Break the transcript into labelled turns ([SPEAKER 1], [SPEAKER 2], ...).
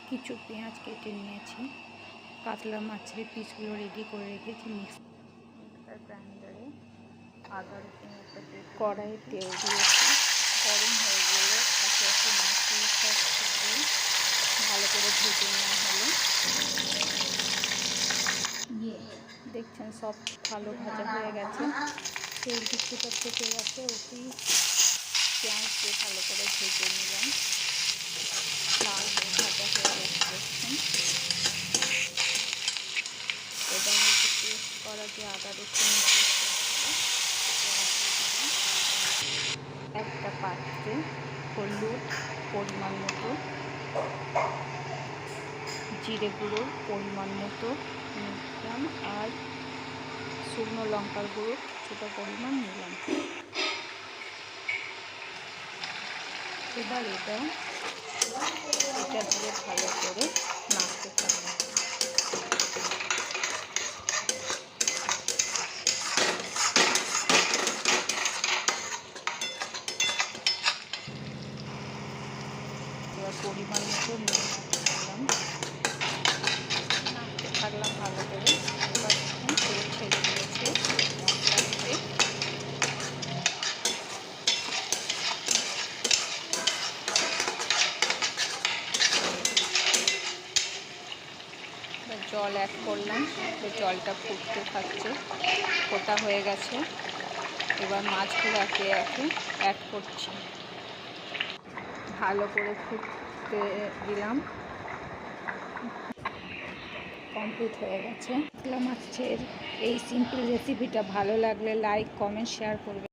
[SPEAKER 1] কিছু পেঁয়াজ কেটে নিয়েছি, কাতলা মাছের পিসগুলো রেডি করে রেখেছি মিক্সার গ্রাইন্ডারে। আদা রসুন একটা কড়াইয়ে তেল দিয়েছি, গরম হয়ে গেলে একে একে মাছগুলো সব দিয়ে ভালো করে ভেজে নেওয়া হলো। দেখছেন সব ভালো ভাজা হয়ে গেছে, তেল কিছুটা থেকে গেছে, ওটি পেঁয়াজ দিয়ে ভালো করে ভেজে নিলাম। লাল হয়ে ভাজা হয়ে গেছে দেখছেন। এবার হচ্ছে পেস্ট করা যে আদা রসুন একটা পাত্রে হলুদ পরিমাণ মতো, জিরে গুঁড়ো পরিমাণ মতো নিলাম, আর শুকনো লঙ্কার গুঁড়ো কিছুটা পরিমাণ নিলাম। এবার এটা দিয়ে ভালো করে নাড়তে থাকবো। এবার পরিমাণ মতো নিয়ে দিলাম, নাড়তে থাকলাম ভালো করে। এবার দেখুন তেল ছেড়ে দিয়েছে মশলা থেকে। জল অ্যাড করলাম, জলটা ফুটতে থাকছে, ফোটা হয়ে গেছে। এবার মাছগুলো একে একে অ্যাড করছি, ভালো করে ফুটতে দিলাম। কমপ্লিট হয়ে গেছে কাতলা মাছের এই সিম্পল রেসিপিটা। ভালো লাগলে লাইক কমেন্ট শেয়ার করবেন।